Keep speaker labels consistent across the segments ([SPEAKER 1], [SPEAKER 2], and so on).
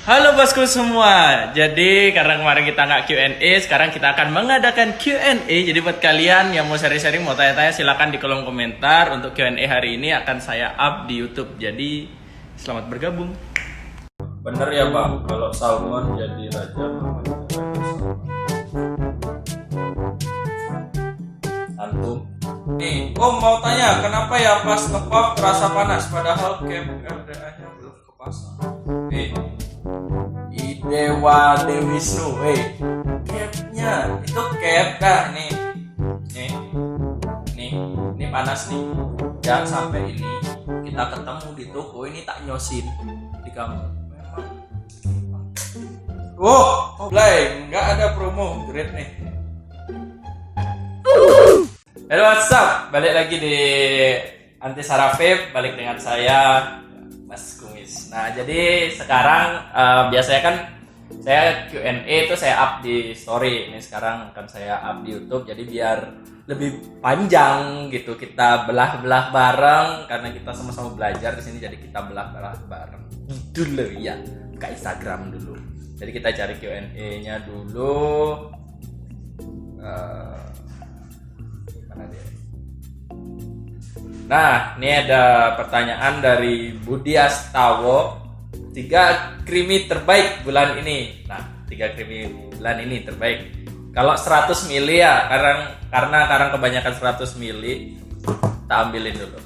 [SPEAKER 1] Halo bosku semua. Jadi karena kemarin kita nggak Q&A, sekarang kita akan mengadakan Q&A. Jadi buat kalian yang mau sharing-sharing, mau tanya-tanya, silakan di kolom komentar. Untuk Q&A hari ini akan saya up di YouTube. Jadi selamat bergabung.
[SPEAKER 2] Bener ya Pak, kalau Salmon jadi raja namanya Antum. Nih, mau tanya kenapa ya pas ngepop terasa panas padahal cap RDA-nya belum kepasang. Dewa Dewisnu, capnya itu cap kah nih, ini panas nih. Jangan sampai ini kita ketemu di toko ini tak nyosin di kamu. Play, nggak ada promo, great nih. Halo WhatsApp, balik lagi di Anti Sarafif, balik dengan saya Mas Kumis. Nah jadi sekarang biasanya kan saya Q&A itu saya up di story. Ini sekarang akan saya up di YouTube. Jadi biar lebih panjang gitu kita belah-belah bareng karena kita sama-sama belajar di sini. Jadi kita belah-belah bareng. Dulu ya, buka Instagram dulu. Jadi kita cari Q&A-nya dulu. Mana dia? Nah, ini ada pertanyaan dari Budi Astawo. 3 krimi terbaik bulan ini. Nah, 3 krimi bulan ini terbaik. Kalau 100 mili ya, karena kebanyakan 100 mili, kita ambilin dulu.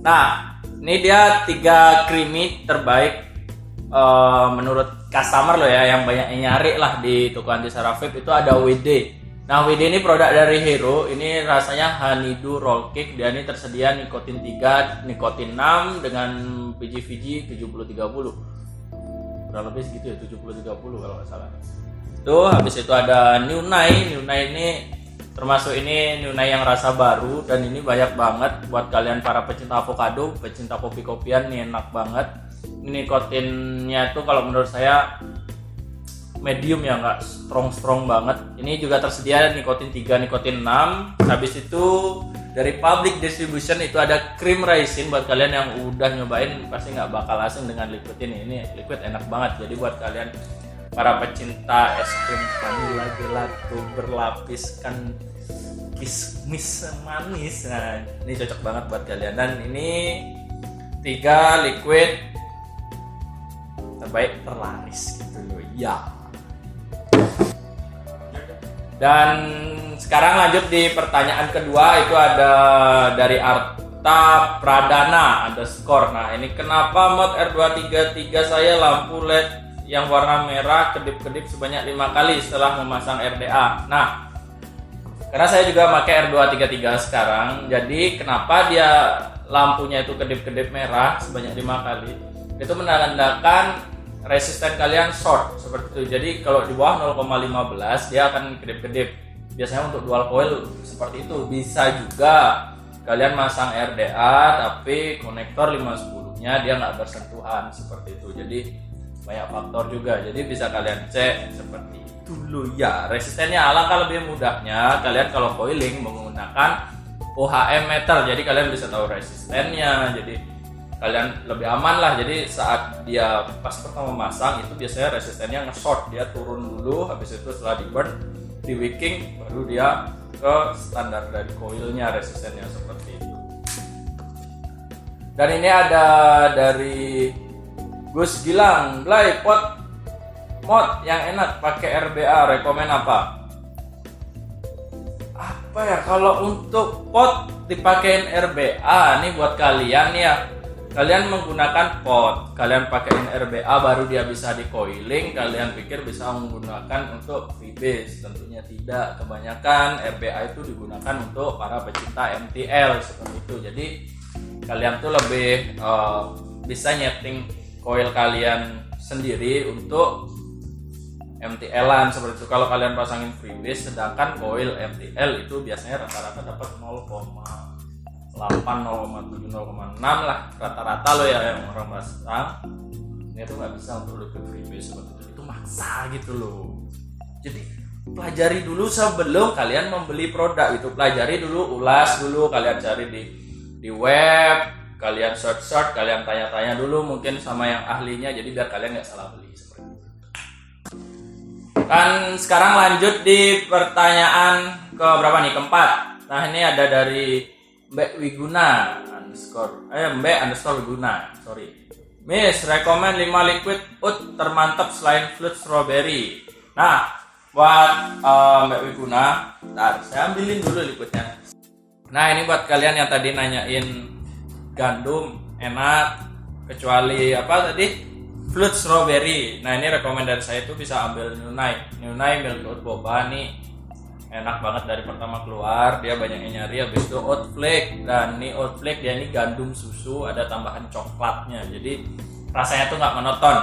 [SPEAKER 2] Nah, ini dia 3 krimi terbaik menurut customer lo ya, yang banyak nyari lah di toko Anti Sarafif itu ada WD. Nah, WD ini produk dari Hero. Ini rasanya Honeydew Roll Cake. Dia ini tersedia nikotin 3, nikotin 6 dengan biji-biji 70-30. Kurang lebih segitu ya, 70-30 kalau nggak salah. Tuh, habis itu ada New Nai. New Nai ini termasuk ini New Nai yang rasa baru dan ini banyak banget buat kalian para pecinta avocado, pecinta kopi-kopian, ini enak banget. Nikotinnya tuh kalau menurut saya medium ya, nggak strong banget. Ini juga tersedia nikotin 3, nikotin 6. Habis itu dari public distribution itu ada cream raisin. Buat kalian yang udah nyobain pasti nggak bakal asing dengan liquid ini. Ini liquid enak banget. Jadi buat kalian para pecinta es krim vanilla gelato berlapiskan kismis manis, nah ini cocok banget buat kalian. Dan ini 3 liquid terbaik terlaris gitu loh ya. Dan sekarang lanjut di pertanyaan kedua, itu ada dari Arta Pradana _. Nah ini kenapa mod R233 saya lampu LED yang warna merah kedip-kedip sebanyak 5 kali setelah memasang RDA. Nah karena saya juga pakai R233 sekarang, jadi kenapa dia lampunya itu kedip-kedip merah sebanyak 5 kali, itu menandakan resisten kalian short seperti itu. Jadi kalau di bawah 0,15 dia akan kedip-kedip. Biasanya untuk dual coil seperti itu. Bisa juga kalian masang RDA tapi konektor 510 nya dia nggak bersentuhan seperti itu. Jadi banyak faktor juga. Jadi bisa kalian cek seperti itu dulu ya. Resistennya alangkah lebih mudahnya kalian kalau coiling menggunakan OHM meter. Jadi kalian bisa tahu resistennya. Jadi kalian lebih aman lah. Jadi saat dia pas pertama masang itu biasanya resistennya nge-short, dia turun dulu, habis itu setelah di burn, di wicking, baru dia ke standar dari coilnya resistennya seperti itu. Dan ini ada dari Gus Gilang, Blay pot mod yang enak pakai RBA, rekomen apa? Apa ya kalau untuk pot dipakein RBA nih buat kalian ya. Kalian menggunakan pot, kalian pakaiin RBA baru dia bisa di coiling. Kalian pikir bisa menggunakan untuk freebase? Tentunya tidak. Kebanyakan RBA itu digunakan untuk para pecinta MTL seperti itu. Jadi kalian tuh lebih bisa nyeting coil kalian sendiri untuk MTL-an seperti itu. Kalau kalian pasangin freebase, sedangkan coil MTL itu biasanya rata-rata dapat 0,8, 0,7, 0,6 lah rata-rata lo ya yang orang pasang. Ini tuh nggak bisa untuk liquid freebase seperti itu maksa gitu loh. Jadi pelajari dulu sebelum kalian membeli produk itu. Pelajari dulu, ulas dulu, kalian cari di web, kalian search, kalian tanya-tanya dulu mungkin sama yang ahlinya, jadi biar kalian nggak salah beli seperti itu. Dan sekarang lanjut di pertanyaan ke berapa nih? Keempat. Nah ini ada dari Mbak Wiguna Mbak Wiguna, sorry. Miss, recommend 5 liquid oat termantap selain Flood Strawberry. Nah, buat Mbak Wiguna, ntar saya ambilin dulu liquidnya. Nah ini buat kalian yang tadi nanyain gandum enak, kecuali apa tadi? Flood Strawberry. Nah ini rekomendasi saya itu bisa ambil Nunai milk oat boba nih. Enak banget dari pertama keluar, dia banyak yang nyari. Habis itu oat flake, dan ini oat flake dia ini gandum susu, ada tambahan coklatnya, jadi rasanya tuh nggak monoton.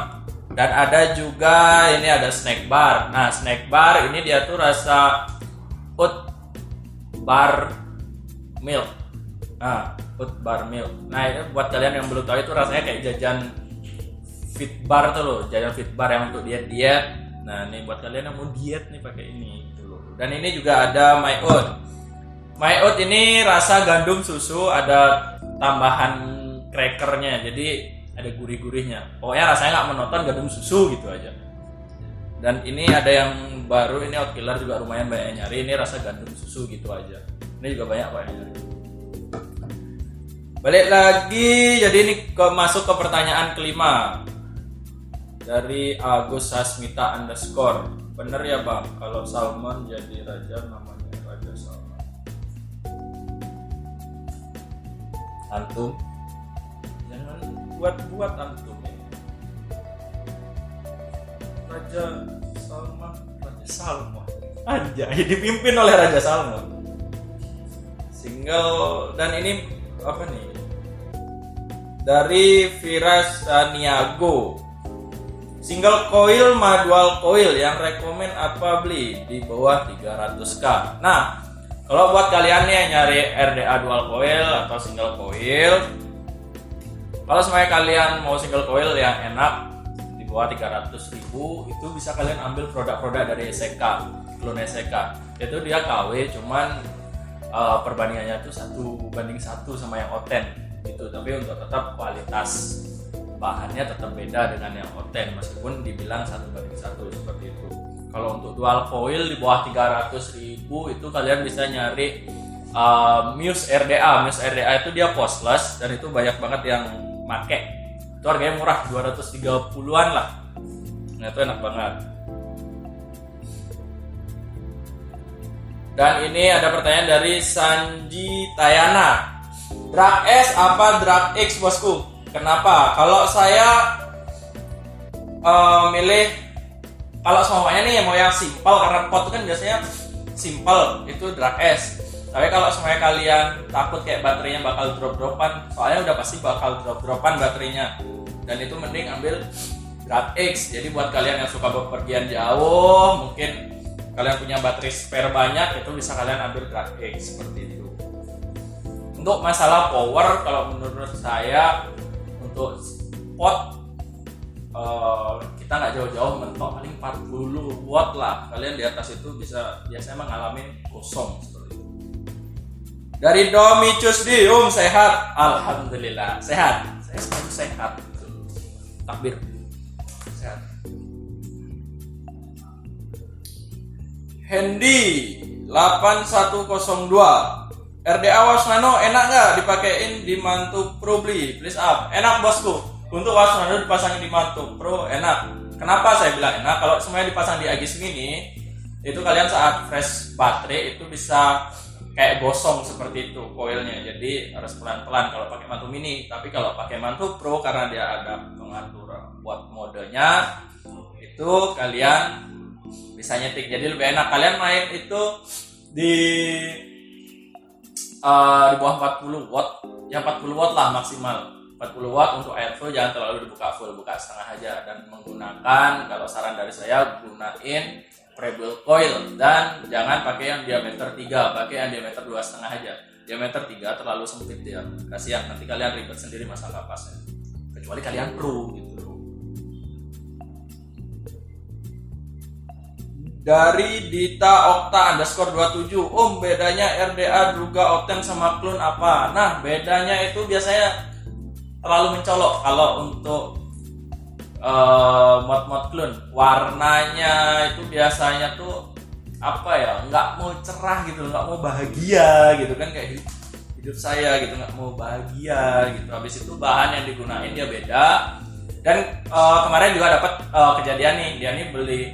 [SPEAKER 2] Dan ada juga ini ada snack bar. Nah snack bar ini dia tuh rasa oat bar milk. Nah oat bar milk. Nah ini buat kalian yang belum tahu, itu rasanya kayak jajan fit bar tuh loh, jajan fit bar yang untuk diet. Nah ini buat kalian yang mau diet nih pakai ini gitu loh. Dan ini juga ada My Oat ini rasa gandum susu, ada tambahan crackernya, jadi ada gurih-gurihnya. Pokoknya rasanya nggak monoton, gandum susu gitu aja. Dan ini ada yang baru, ini Oat Killer juga lumayan banyak yang nyari. Ini rasa gandum susu gitu aja. Ini juga banyak yang nyari. Balik lagi, jadi ini masuk ke pertanyaan kelima dari Agus Sasmita _ bener ya bang, kalau salmon jadi raja namanya Raja Salmon? Antum jangan buat antum ya. Raja Salmon anjay, dipimpin oleh Raja Salmon single. Dan ini apa nih, dari Viras Niago, single coil dual coil yang rekomen apa beli di bawah 300k. Nah kalau buat kalian nih yang nyari RDA dual coil atau single coil, kalau semuanya kalian mau single coil yang enak di bawah 300.000, itu bisa kalian ambil produk-produk dari SK, Clone SK. Itu dia KW, cuman perbandingannya tuh 1:1 sama yang Oten gitu. Tapi untuk tetap kualitas bahannya tetap beda dengan yang Oten, meskipun dibilang 1:1 seperti itu. Kalau untuk dual coil di bawah 300.000 itu kalian bisa nyari Muse RDA. Muse RDA itu dia postless dan itu banyak banget yang make. Itu harganya murah, 230-an lah. Nah itu enak banget. Dan ini ada pertanyaan dari Sanji Tayana. Drag S apa Drag X bosku? Kenapa? Kalau saya milih, kalau semuanya nih mau yang simpel, karena pot itu kan biasanya simpel, itu Drag S. Tapi kalau semuanya kalian takut kayak baterainya bakal drop-dropan, soalnya udah pasti bakal drop-dropan baterainya, dan itu mending ambil Drag X. Jadi buat kalian yang suka bepergian jauh, mungkin kalian punya baterai spare banyak, itu bisa kalian ambil Drag X seperti itu. Untuk masalah power, kalau menurut saya untuk pot kita nggak jauh-jauh mentok, paling 40 watt lah. Kalian di atas itu bisa biasanya mengalami kosong seperti itu. Dari Domicus Dium, sehat? Alhamdulillah sehat. Saya selalu sehat. Takbir. Sehat. Hendy 8102. RDA Wash Nano enak nggak dipakein di Mantu Pro beli? Please up. Enak bosku. Untuk Wash Nano dipasangin di Mantu Pro enak. Kenapa saya bilang enak? Kalau semuanya dipasang di Agis Mini, itu kalian saat fresh baterai itu bisa kayak gosong seperti itu coilnya. Jadi harus pelan-pelan kalau pakai Mantu Mini. Tapi kalau pakai Mantu Pro, karena dia ada pengatur buat modenya, itu kalian bisa nyetik. Jadi lebih enak kalian main itu di bawah 40 watt, ya 40 watt lah maksimal. 40 watt untuk airflow, jangan terlalu dibuka full, buka setengah aja. Dan menggunakan, kalau saran dari saya, gunain Prebuild coil, dan jangan pakai yang diameter 3, pakai yang diameter 2,5 aja. Diameter 3 terlalu sempit ya, kasihan nanti kalian ribet sendiri masalah kapasnya. Kecuali kalian pro gitu. Dari Dita Okta _27, bedanya RDA Druga Oten sama Clone apa? Nah bedanya itu biasanya terlalu mencolok. Kalau untuk mod clone, warnanya itu biasanya tuh apa ya, nggak mau cerah gitu, nggak mau bahagia gitu kan, kayak hidup saya gitu, nggak mau bahagia gitu. Habis itu bahan yang digunain dia beda. Dan kemarin juga dapat kejadian nih, dia nih beli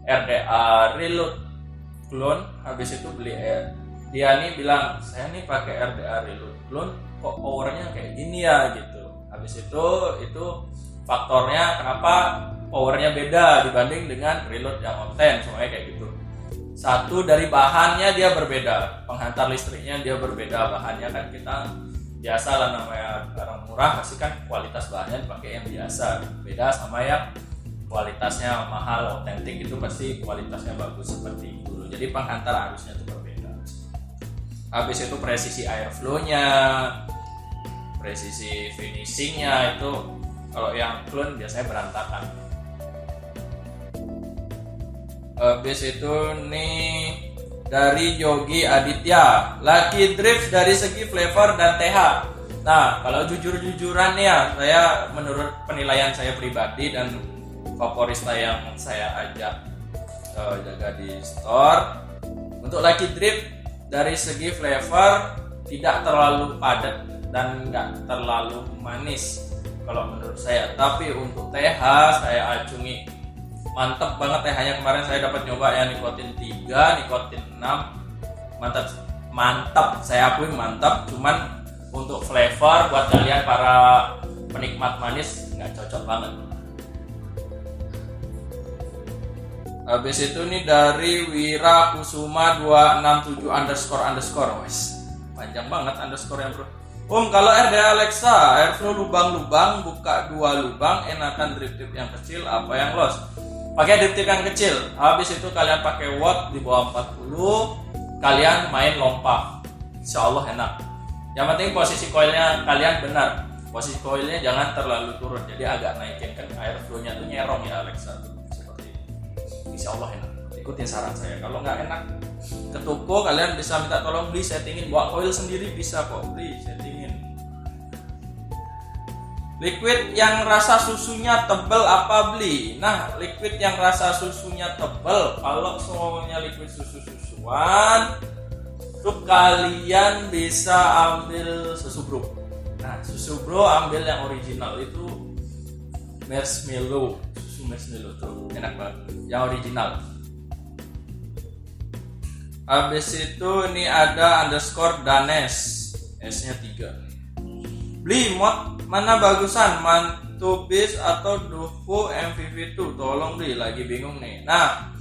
[SPEAKER 2] RDA Reload clone, habis itu beli dia nih bilang, saya nih pakai RDA Reload clone kok powernya kayak gini ya gitu. Habis itu faktornya kenapa powernya beda dibanding dengan reload yang on-10, semuanya kayak gitu. Satu, dari bahannya dia berbeda, penghantar listriknya dia berbeda, bahannya kan kita biasa lah, namanya barang murah pasti kan kualitas bahannya dipakai yang biasa, beda sama yang kualitasnya mahal, otentik, itu pasti kualitasnya bagus seperti itu. Jadi penghantar arusnya itu berbeda. Habis itu presisi airflow-nya, presisi finishingnya itu kalau yang clone biasanya berantakan. Habis itu nih dari Yogi Aditya, Lucky Drift dari segi flavor dan TH. Nah, kalau jujur-jujuran ya, saya menurut penilaian saya pribadi dan favorista yang saya ajak jaga di store, untuk Lucky Drift dari segi flavor tidak terlalu padat dan nggak terlalu manis kalau menurut saya. Tapi untuk TH saya acungi, mantep banget TH-nya. Kemarin saya dapat nyoba yang nikotin 3, nikotin 6, mantap, saya akui mantap. Cuman untuk flavor buat kalian para penikmat manis nggak cocok banget. Habis itu nih dari Wira Kusuma 267__, wes panjang banget underscore-nya bro. Kalau RDA Alexa, airflow lubang-lubang, buka 2 lubang, enakan drip tip yang kecil apa yang los? Pakai drip tip yang kecil. Habis itu kalian pakai watt di bawah 40, kalian main lompat, insya Allah enak. Yang penting posisi coilnya kalian benar, posisi coilnya jangan terlalu turun, jadi agak naikin kan airflow-nya tuh nyerong ya Alexa tuh, seperti itu. Insya Allah enak, ikutin saran saya. Kalau nggak enak ke toko, kalian bisa minta tolong beli settingin, bawa coil sendiri bisa kok, beli settingin. Liquid yang rasa susunya tebal apa beli? Nah, liquid yang rasa susunya tebal, kalau semuanya liquid susu-susuan, tuh kalian bisa ambil susu bro. Nah, susu bro ambil yang original, itu marshmallow, susu marshmallow tuh enak banget, yang original. Habis itu ini ada underscore Danes, S-nya 3. Beli mod mana bagusan, Mantubis atau Dovo MVV2? Tolong beli, lagi bingung nih. Nah,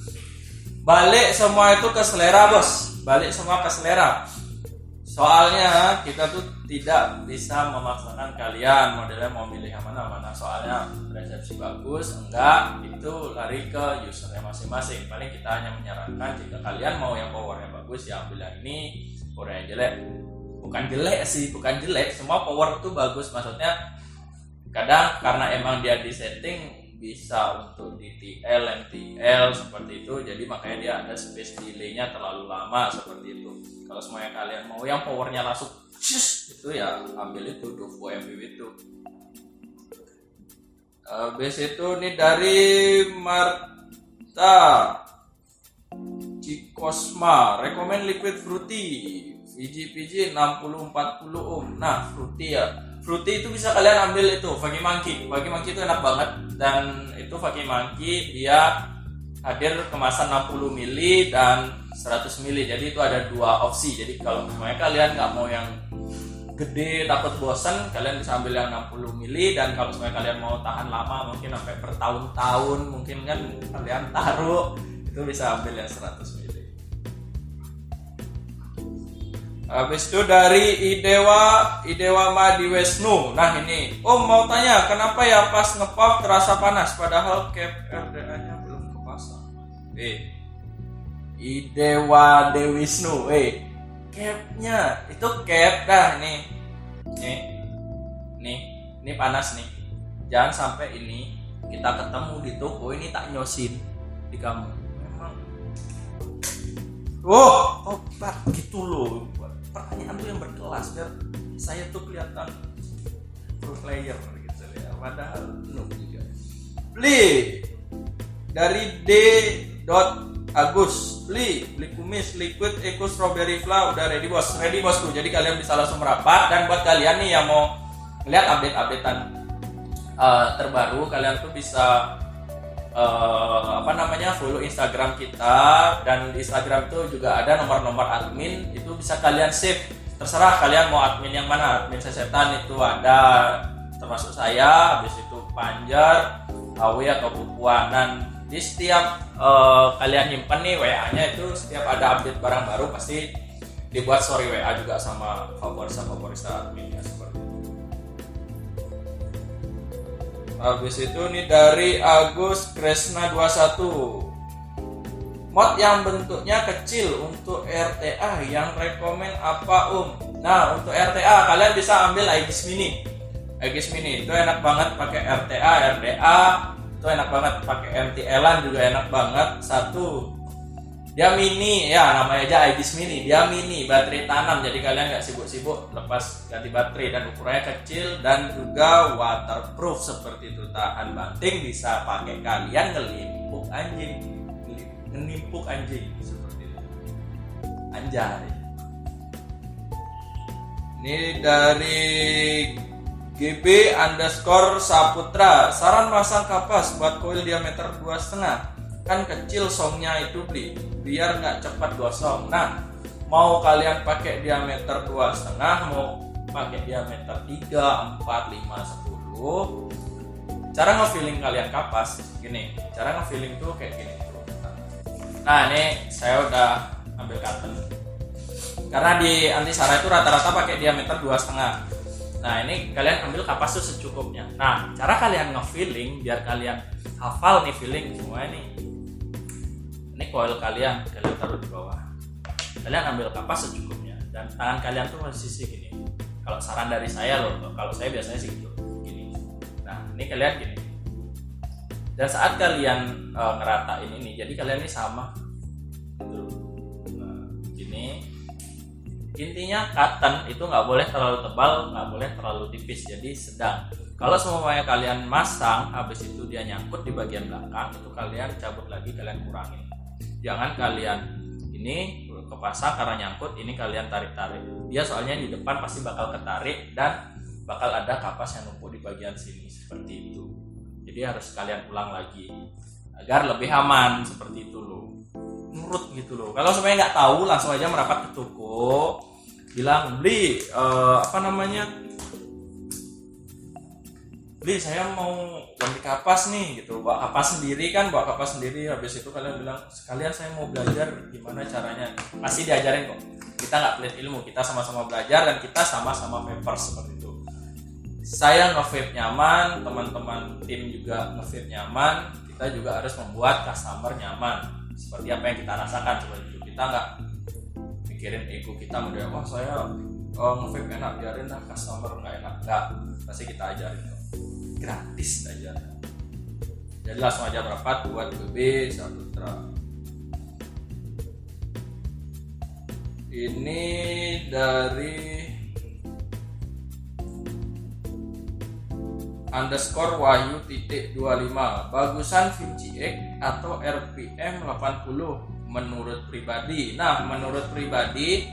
[SPEAKER 2] balik semua itu ke selera bos, balik semua ke selera. Soalnya kita tuh tidak bisa memaksakan kalian modelnya mau milih yang mana. Soalnya resepsi bagus, enggak, itu lari ke usernya masing-masing. Paling kita hanya menyarankan jika kalian mau yang powernya bagus, ya ambil yang ini. Powernya jelek, bukan jelek, semua power tuh bagus. Maksudnya kadang karena emang dia di setting bisa untuk DTL, MTL seperti itu, jadi makanya dia ada space delay-nya terlalu lama seperti itu. Kalau semuanya kalian mau yang powernya langsung itu ya ambil itu Dovo MVV itu. Habis itu nih dari Marta Cikosma, rekomend liquid fruity VG 60-40 ohm. Nah, fruity itu bisa kalian ambil itu Funky Monkey itu enak banget. Dan itu Funky Monkey dia hadir kemasan 60 ml dan 100 ml, jadi itu ada 2 opsi. Jadi kalau misalnya kalian nggak mau yang gede takut bosan, kalian bisa ambil yang 60 ml. Dan kalau misalnya kalian mau tahan lama, mungkin sampai bertahun-tahun, mungkin kan kalian taruh, itu bisa ambil yang 100 ml. Habis itu dari Idewa Madi Wisnu. Nah ini, mau tanya kenapa ya pas ngepop terasa panas padahal cap RDA-nya belum kepasang. Idewa Dewisnu, capnya itu cap dah ini panas nih. Jangan sampai ini kita ketemu di toko ini tak nyosin di kamu. Memang obat gitu loh. Pertanyaan tuh yang berkelas biar saya tuh kelihatan
[SPEAKER 1] pro player gitu ya, padahal noob juga. Beli dari D. Agus, beli kumis liquid eco strawberry flow udah ready bosku. Jadi kalian bisa langsung merapat. Dan buat kalian nih yang mau lihat update-updatean terbaru, kalian tuh bisa follow Instagram kita, dan di Instagram itu juga ada nomor-nomor admin, itu bisa kalian save. Terserah kalian mau admin yang mana. Admin sesetan itu ada, termasuk saya, habis itu Panjar, Awe atau Pupuan. Dan di setiap kalian nyimpen nih WA-nya, itu setiap ada update barang baru pasti dibuat story WA juga sama favorit adminnya seperti itu. Habis itu nih dari Agus Kresna 21. Mod yang bentuknya kecil untuk RTA yang rekomen apa Nah, untuk RTA kalian bisa ambil Aegis Mini. Aegis Mini itu enak banget pakai RTA, RDA, itu enak banget pakai MT-Elan juga enak banget. Satu, dia mini ya, namanya aja Aegis Mini, dia mini, baterai tanam, jadi kalian nggak sibuk-sibuk lepas ganti baterai, dan ukurannya kecil dan juga waterproof seperti itu, tahan banting, bisa pakai kalian ngelimpuk anjing seperti itu. Anjay. Ini dari GB_Saputra, saran pasang kapas buat koil diameter 2,5, kan kecil songnya itu beli biar nggak cepat gosong. Nah, mau kalian pakai diameter 2,5, mau pakai diameter 3, 4, 5, 10, cara nge-filling kalian kapas gini. Cara nge-filling tuh kayak gini tuh. Nah, ini saya udah ambil cotton, karena di Antisara itu rata-rata pakai diameter 2,5. Nah, ini kalian ambil kapas tuh secukupnya. Nah, cara kalian nge-filling biar kalian hafal nih filling semua ini. Ini coil kalian taruh di bawah. Kalian ambil kapas secukupnya, dan tangan kalian tuh posisi gini. Kalau saran dari saya loh, kalau saya biasanya sih gitu, gini. Nah, ini kalian gini. Dan saat kalian ngeratain ini, jadi kalian ini sama gitu. Nah, gini. Intinya cotton itu nggak boleh terlalu tebal, nggak boleh terlalu tipis, jadi sedang. Kalau semuanya kalian masang, habis itu dia nyangkut di bagian belakang, itu kalian cabut lagi, kalian kurangin. Jangan kalian ini kepasang karena nyangkut, ini kalian tarik-tarik. Dia soalnya di depan pasti bakal ketarik dan bakal ada kapas yang numpuk di bagian sini seperti itu. Jadi harus kalian ulang lagi agar lebih aman seperti itu loh. Nurut gitu loh. Kalau semuanya nggak tahu, langsung aja merapat ke toko, bilang beli beli saya mau ganti kapas nih gitu, bawa kapas sendiri. Habis itu kalian bilang sekalian saya mau belajar gimana caranya, pasti diajarin kok. Kita nggak pelit ilmu, kita sama-sama belajar dan kita sama-sama vapers seperti itu. Saya nge-vape nyaman, teman-teman tim juga nge-vape nyaman, kita juga harus membuat customer nyaman seperti apa yang kita rasakan seperti itu. Kita nggak mikirin ego kita, model wah saya nge-vape enak, biarin lah customer nggak enak. Nggak, pasti kita ajarin kok. Gratis aja. Jadi langsung aja merapat buat BB Saputra. Ini dari _Wahyu.25, bagusan Vinci X atau RPM 80 menurut pribadi. Nah, menurut pribadi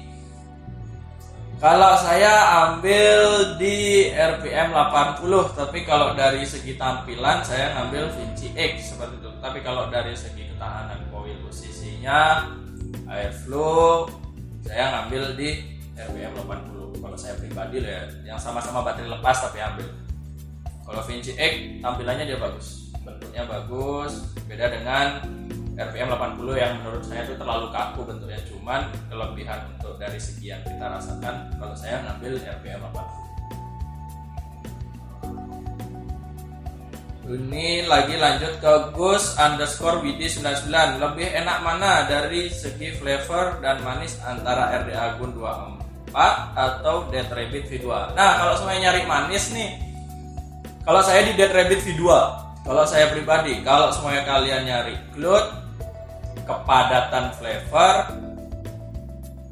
[SPEAKER 1] kalau saya ambil di RPM 80, tapi kalau dari segi tampilan saya ngambil Vinci X seperti itu. Tapi kalau dari segi ketahanan koil posisinya, airflow, saya ngambil di RPM 80. Kalau saya pribadi loh ya, yang sama-sama baterai lepas tapi ambil. Kalau Vinci X tampilannya dia bagus, bentuknya bagus, beda dengan RPM 80 yang menurut saya itu terlalu kaku bentuknya. Cuman kelebihan untuk dari segi yang kita rasakan, kalau saya ngambil RPM 80. Ini lagi lanjut ke Gus_Widi99, lebih enak mana dari segi flavor dan manis antara RDA Gun 24 atau Dead Rabbit V2? Nah, kalau semuanya nyari manis nih, kalau saya di Dead Rabbit V2. Kalau saya pribadi, kalau semuanya kalian nyari cloud, kepadatan flavor,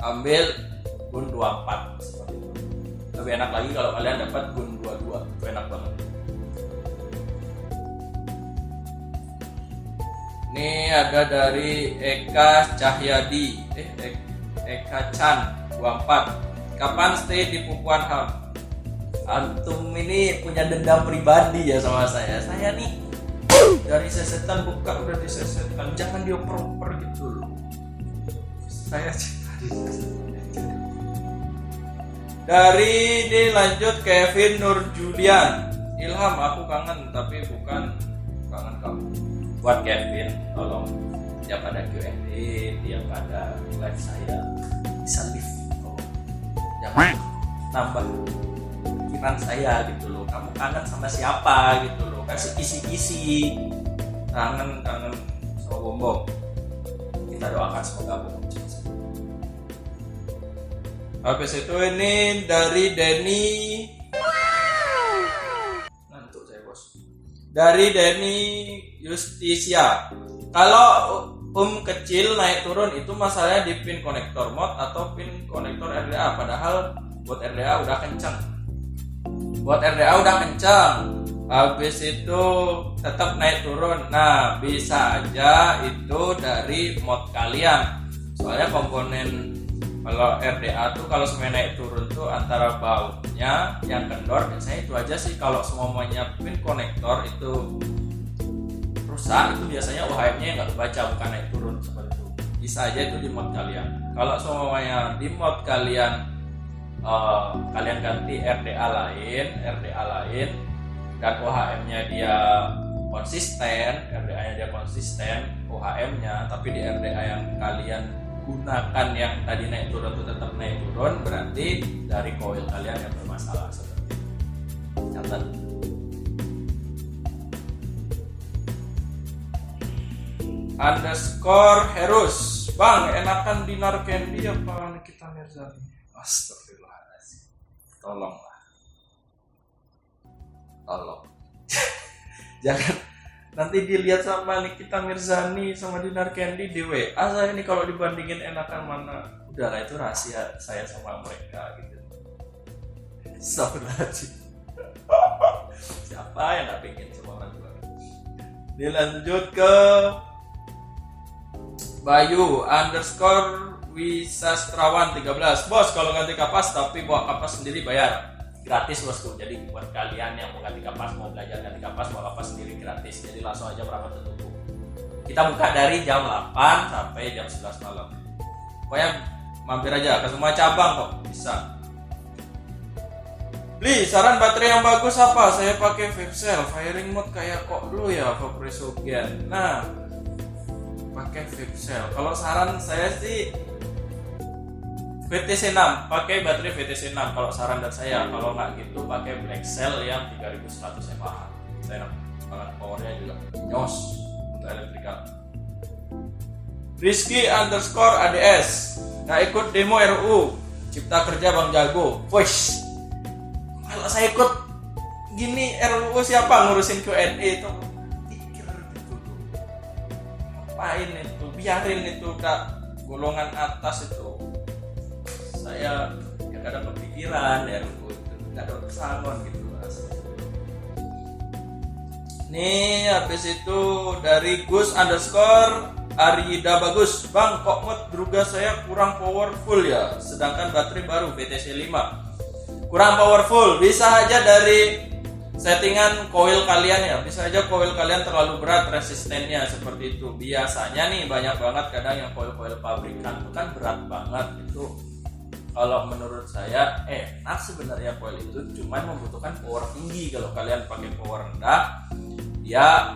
[SPEAKER 1] ambil Gun 24 seperti itu. Lebih enak lagi kalau kalian dapat Gun
[SPEAKER 2] 6022 itu enak banget. Ini ada dari Eka Cahyadi, Eka Chan 24. Kapan stay di Pupuan Ham? Antum ini punya dendam pribadi ya sama saya. Saya nih dari sesetan buka udah disesetkan, jangan dioper-oper gitu loh. Saya cinta disesetkan. Dari ini lanjut Kevin Nur Julian. Ilham, aku kangen tapi bukan kangen kamu. Buat Kevin, tolong tiap ada Q&A, tiap ada live saya bisa live, tolong jangan nambah pikiran saya gitu loh. Kamu kangen sama siapa gitu loh, kasih kisi-kisi. Kangen sama Bombom. Kita doakan semoga Bombom cepat. Habis itu ini dari Denny. Ngantuk saya bos. Dari Denny Justisia. Kalau kecil naik turun itu masalahnya di pin konektor mod atau pin konektor RDA, padahal buat RDA udah kencang. Habis itu tetap naik turun. Nah, bisa aja itu dari mod kalian. Soalnya komponen kalau RDA tuh kalau semuanya naik turun tuh antara bautnya yang kendor, biasanya itu aja sih. Kalau semuanya pin konektor itu rusak, itu biasanya OHM-nya yang nggak kebaca, bukan naik turun seperti itu. Bisa aja itu di mod kalian. Kalau semuanya di mod kalian kalian ganti RDA lain dan OHM-nya dia konsisten, RDA-nya dia konsisten OHM-nya, tapi di RDA yang kalian gunakan yang tadi naik turun itu tetap naik turun, berarti dari coil kalian yang bermasalah seperti itu. Catat. _Herus, Bang, enakan Dinar Candy apa Nikita Mirzani? Astagfirullahaladzim. Tolong. Jangan nanti dilihat sama Nikita Mirzani sama Dinar Candy di WA saya ini kalau dibandingin enakan mana. Udahlah, itu rahasia saya sama mereka gitu. Astagfirullahaladzim. Siapa yang gak pengen sama orang tua? Dilanjut ke Bayu _Wisastrawan 13. Bos, kalau ganti kapas tapi bawa kapas sendiri bayar. Gratis bosku. Jadi buat kalian yang mau ganti kapas, mau belajar ganti kapas, bawa kapas sendiri gratis. Jadi langsung aja berapa tutup. Kita buka dari jam 8 sampai jam 11 malam. Pokoknya mampir aja ke semua cabang kok bisa. Beli saran baterai yang bagus apa? Saya pakai vape cell, firing mode kayak kok dulu ya, Vaporesogen. Nah, pakai vape cell. Kalau saran saya sih VTC 6, pakai baterai VTC 6 kalau saran dari saya. Kalau nggak gitu pakai Black Cell yang 3100 mAh. Saya enak banget, powernya juga nyos untuk elektrikal. Rizky _ADS nggak ikut demo RUU Cipta Kerja Bang Jago. Wush, kalau saya ikut gini RUU siapa ngurusin Q&A itu? Pikir gitu tuh. Ngapain itu? Biarin itu golongan atas itu. Saya ya gak ada kepikiran RUU itu, gak ada pesangon gitu mas. Nih habis itu dari Gus _Arida Bagus. Bang, kok mod Druga saya kurang powerful ya, sedangkan baterai baru BTC 5 kurang powerful. Bisa aja dari settingan coil kalian ya, bisa aja coil kalian terlalu berat resistennya seperti itu. Biasanya nih banyak banget kadang yang coil-coil pabrikan itu kan berat banget itu. Kalau menurut saya enak sebenarnya coil itu, cuman membutuhkan power tinggi. Kalau kalian pakai power rendah dia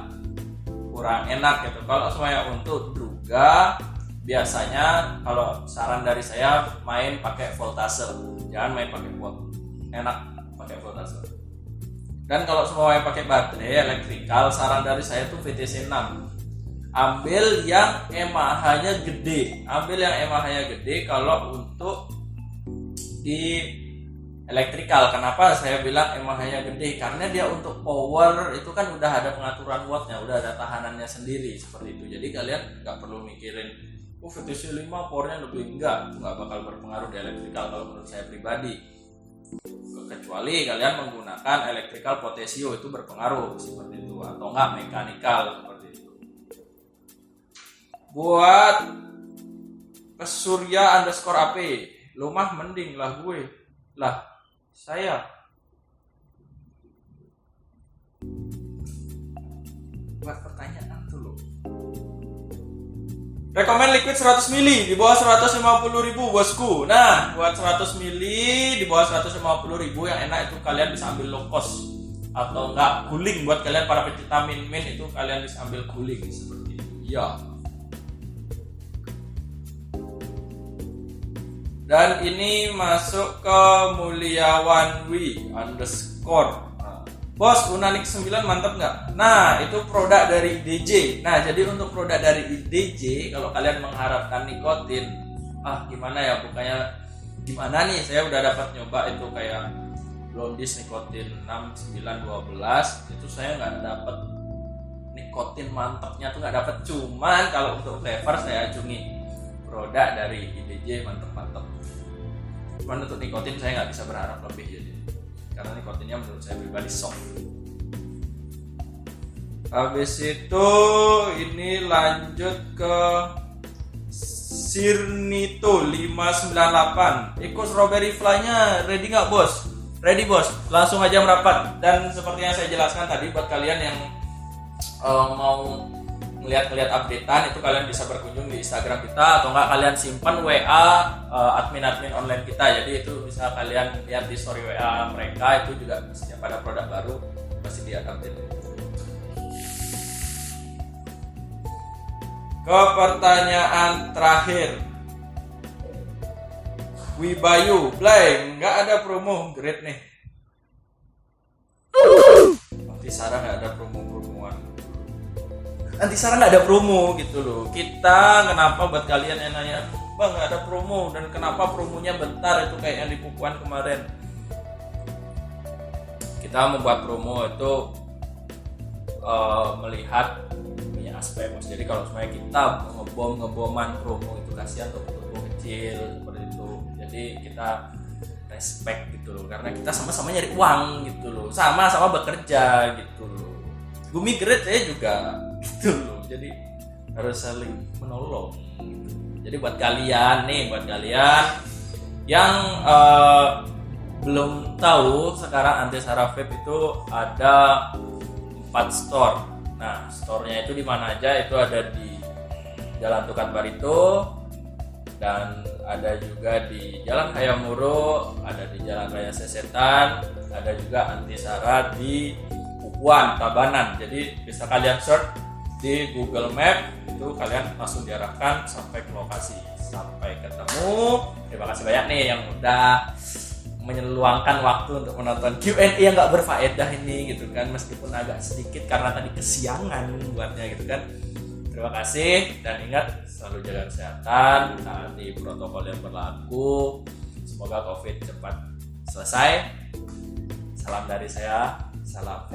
[SPEAKER 2] kurang enak gitu. Kalau semuanya untuk Druga, biasanya kalau saran dari saya main pakai voltase, jangan main pakai volt. Enak pakai voltase. Dan kalau semuanya pakai baterai elektrikal, saran dari saya tuh VTC 6. Ambil yang mAh-nya gede. Kalau untuk di elektrikal. Kenapa saya bilang mAh-nya gede? Karena dia untuk power itu kan udah ada pengaturan wattnya, udah ada tahanannya sendiri seperti itu. Jadi kalian nggak perlu mikirin VTC 5 powernya lebih, enggak, itu nggak bakal berpengaruh di elektrikal kalau menurut saya pribadi. Kecuali kalian menggunakan electrical potensio, itu berpengaruh seperti itu, atau enggak mekanikal seperti itu. Buat Surya_AP, lu mah mending lah gue. Lah, saya buat pertanyaan tuh lo. Rekomen liquid 100 ml di bawah 150.000 bosku. Nah, buat 100 ml di bawah 150.000 yang enak itu kalian bisa ambil low cost atau enggak guling. Buat kalian para pecinta min itu kalian bisa ambil guling seperti itu. Ya. Dan ini masuk ke Mulyawanwi_. Nah, bos, Unanix 9 mantap nggak? Nah, itu produk dari IDJ. Nah, jadi untuk produk dari IDJ, kalau kalian mengharapkan nikotin, gimana ya, bukannya gimana nih, saya udah dapat nyoba itu kayak Blondies nikotin 6, 9, 12, itu saya nggak dapat nikotin mantapnya tuh, nggak dapat. Cuman kalau untuk flavor saya acungi produk dari IDJ mantep-mantep. Cuman untuk nikotin saya nggak bisa berharap lebih jadi, karena nikotinnya menurut saya pribadi soft. Habis itu ini lanjut ke Sirnito 598. Eko strawberry fly-nya ready nggak bos? Ready bos, langsung aja merapat. Dan seperti yang saya jelaskan tadi, buat kalian yang mau melihat updatean, itu kalian bisa berkunjung di Instagram kita, atau enggak kalian simpan WA admin online kita. Jadi itu bisa kalian lihat di story WA mereka, itu juga setiap ada produk baru pasti dia update. Ke pertanyaan terakhir, Wibayu Blay, nggak ada promo, great nih. Nanti Sarah nggak ada promo-promoan. Nanti Sarah nggak ada promo gitu loh. Kita kenapa buat kalian yang nanya, bang nggak ada promo, dan kenapa promonya bentar, itu kayak yang di Pupuan kemarin. Kita membuat promo itu melihat punya aspek bos. Jadi kalau semuanya kita ngeboman promo itu kasihan tuh toko kecil seperti itu. Jadi kita respect gitu loh, karena kita sama-sama nyari uang gitu loh, sama-sama bekerja gitu loh. Bumi Great saya juga gitu loh, jadi harus saling menolong gitu. Jadi buat kalian yang belum tahu, sekarang Antisara Vape itu ada 4 store. Nah, store-nya itu di mana aja? Itu ada di Jalan Tukat Barito, dan ada juga di Jalan Hayamuro, ada di Jalan Raya Sesetan, ada juga Antisara di Pupuan, Tabanan. Jadi bisa kalian search di Google Map, itu kalian langsung diarahkan sampai ke lokasi. Sampai ketemu. Terima kasih banyak nih yang udah meluangkan waktu untuk menonton Q&A yang gak berfaedah ini gitu kan, meskipun agak sedikit karena tadi kesiangan buatnya gitu kan. Terima kasih, dan ingat selalu jaga kesehatan, taati protokol yang berlaku. Semoga COVID cepat selesai. Salam dari saya, salam.